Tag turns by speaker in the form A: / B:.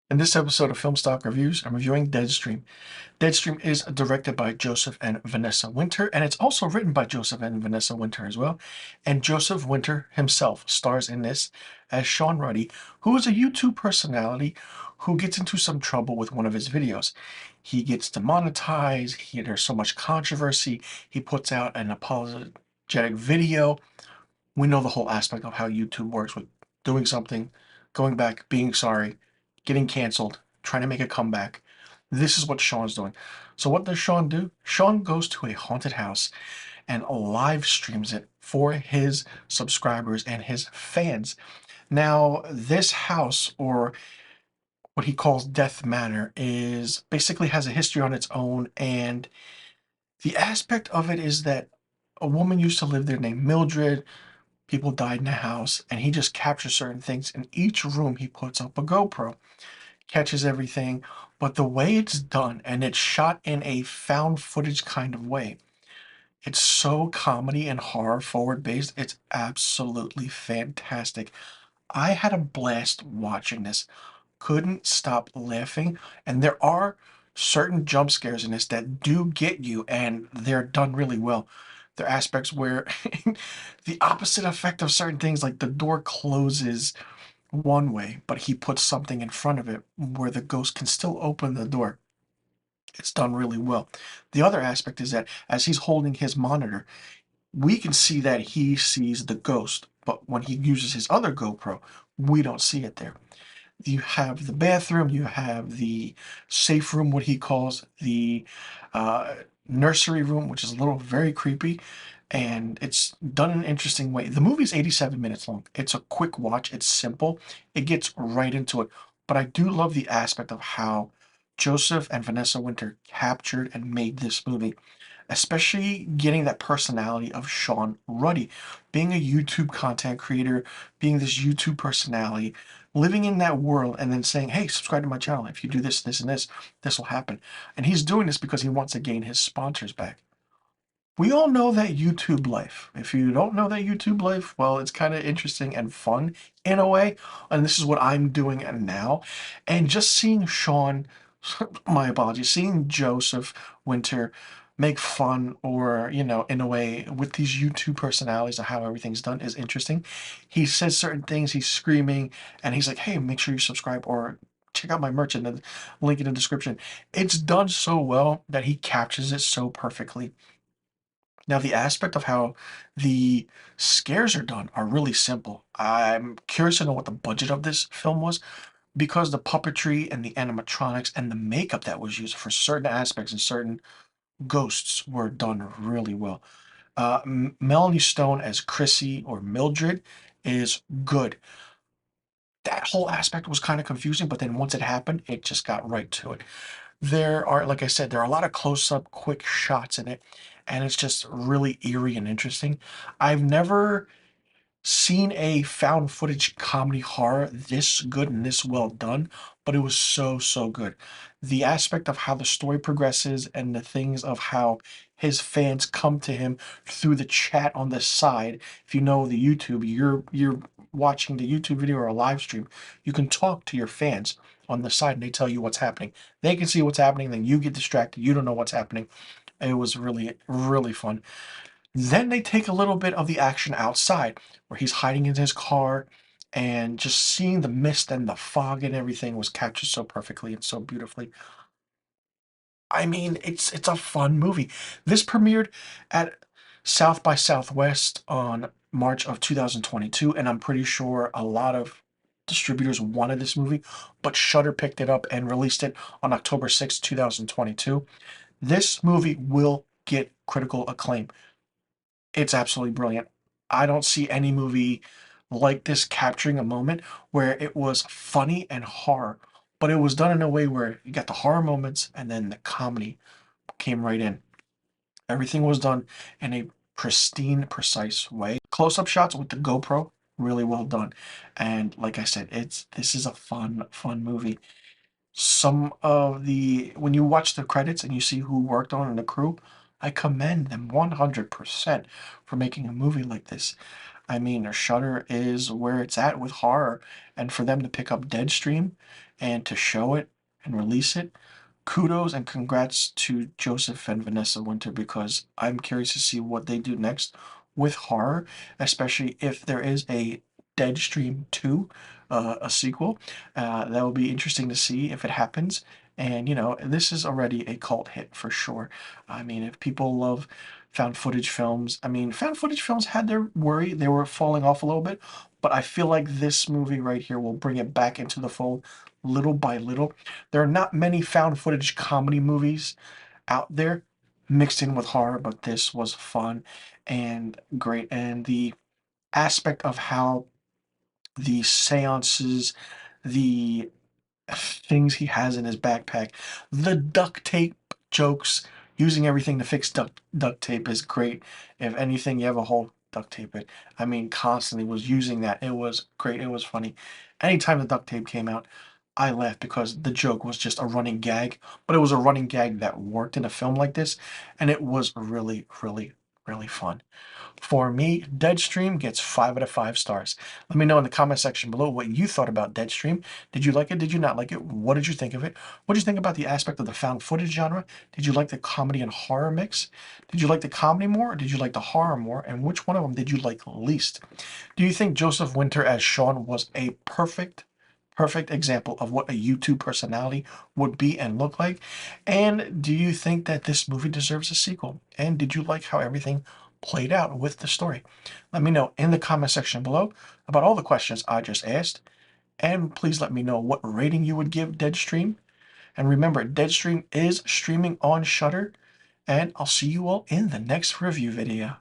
A: In this episode of Filmstock Reviews, I'm reviewing Deadstream. Deadstream is directed by Joseph and Vanessa Winter, and it's also written by Joseph and Vanessa Winter as well. And Joseph Winter himself stars in this as Sean Ruddy, who is a YouTube personality who gets into some trouble with one of his videos. He gets demonetized, there's so much controversy, he puts out an apologetic video. We know the whole aspect of how YouTube works with doing something, going back, being sorry, getting canceled, trying to make a comeback. This is what Sean's doing. So what does Sean do? Sean goes to a haunted house and live streams it for his subscribers and his fans. Now, this house, or what he calls Death Manor, is basically has a history on its own, and the aspect of it is that a woman used to live there named Mildred. People died in the house, and he just captures certain things. In each room, he puts up a GoPro, catches everything, but the way it's done, and it's shot in a found footage kind of way, it's so comedy and horror forward based. It's absolutely fantastic. I had a blast watching this. Couldn't stop laughing, and there are certain jump scares in this that do get you, and they're done really well. There are aspects where the opposite effect of certain things, like the door closes one way, but he puts something in front of it where the ghost can still open the door. It's done really well. The other aspect is that as he's holding his monitor, we can see that he sees the ghost, but when he uses his other GoPro, we don't see it there. You have the bathroom, you have the safe room, what he calls the uh, nursery room, which is a little very creepy, and it's done in an interesting way. The movie's 87 minutes long. It's a quick watch, it's simple, it gets right into it. But I do love the aspect of how Joseph and Vanessa Winter captured and made this movie, especially getting that personality of Sean Ruddy, being a YouTube content creator, being this YouTube personality, living in that world, and then saying, hey, subscribe to my channel. If you do this, this, and this will happen. And he's doing this because he wants to gain his sponsors back. We all know that YouTube life. If you don't know that YouTube life, well, it's kind of interesting and fun in a way. And this is what I'm doing now. And just seeing Sean, my apologies, seeing Joseph Winter make fun, or, in a way, with these YouTube personalities of how everything's done is interesting. He says certain things, he's screaming, and he's like, hey, make sure you subscribe or check out my merch in the link in the description. It's done so well that he captures it so perfectly. Now, the aspect of how the scares are done are really simple. I'm curious to know what the budget of this film was, because the puppetry and the animatronics and the makeup that was used for certain aspects and certain ghosts were done really well. Melanie Stone as Chrissy or Mildred is good. That whole aspect was kind of confusing, but then once it happened, it just got right to it. There are, like I said, there are a lot of close-up, quick shots in it, and it's just really eerie and interesting. I've never seen a found footage comedy horror this good and this well done, but it was so, so good. The aspect of how the story progresses and the things of how his fans come to him through the chat on the side. If you know the YouTube, you're watching the YouTube video or a live stream, you can talk to your fans on the side and they tell you what's happening. They can see what's happening, then you get distracted, you don't know what's happening. It was really, really fun. Then they take a little bit of the action outside, where he's hiding in his car, and just seeing the mist and the fog and everything was captured so perfectly and so beautifully. I mean, it's a fun movie. This premiered at South by Southwest on March of 2022, and I'm pretty sure a lot of distributors wanted this movie, but Shudder picked it up and released it on October 6th, 2022. This movie will get critical acclaim. It's absolutely brilliant. I don't see any movie like this capturing a moment where it was funny and horror, but it was done in a way where you got the horror moments and then the comedy came right in. Everything was done in a pristine, precise way. Close-up shots with the GoPro, really well done. And like I said, this is a fun, fun movie. Some of the when you watch the credits and you see who worked on in the crew, I commend them 100% for making a movie like this. I mean, Shudder is where it's at with horror, and for them to pick up Deadstream and to show it and release it, kudos and congrats to Joseph and Vanessa Winter, because I'm curious to see what they do next with horror, especially if there is a Deadstream 2, a sequel. That will be interesting to see if it happens. And, this is already a cult hit for sure. I mean, if people love found footage films, I mean, found footage films had their worry. They were falling off a little bit, but I feel like this movie right here will bring it back into the fold little by little. There are not many found footage comedy movies out there mixed in with horror, but this was fun and great. And the aspect of how the seances, the things he has in his backpack, the duct tape jokes, using everything to fix duct tape is great. If anything, you have a hole, duct tape it. I mean, constantly was using that. It was great. It was funny. Anytime the duct tape came out, I laughed because the joke was just a running gag, but it was a running gag that worked in a film like this, and it was really, really, really fun. For me, Deadstream gets 5 out of 5 stars. Let me know in the comment section below what you thought about Deadstream. Did you like it? Did you not like it? What did you think of it? What did you think about the aspect of the found footage genre? Did you like the comedy and horror mix? Did you like the comedy more, or did you like the horror more? And which one of them did you like least? Do you think Joseph Winter as Sean was a perfect example of what a YouTube personality would be and look like? And do you think that this movie deserves a sequel? And did you like how everything played out with the story? Let me know in the comment section below about all the questions I just asked. And please let me know what rating you would give Deadstream. And remember, Deadstream is streaming on Shudder. And I'll see you all in the next review video.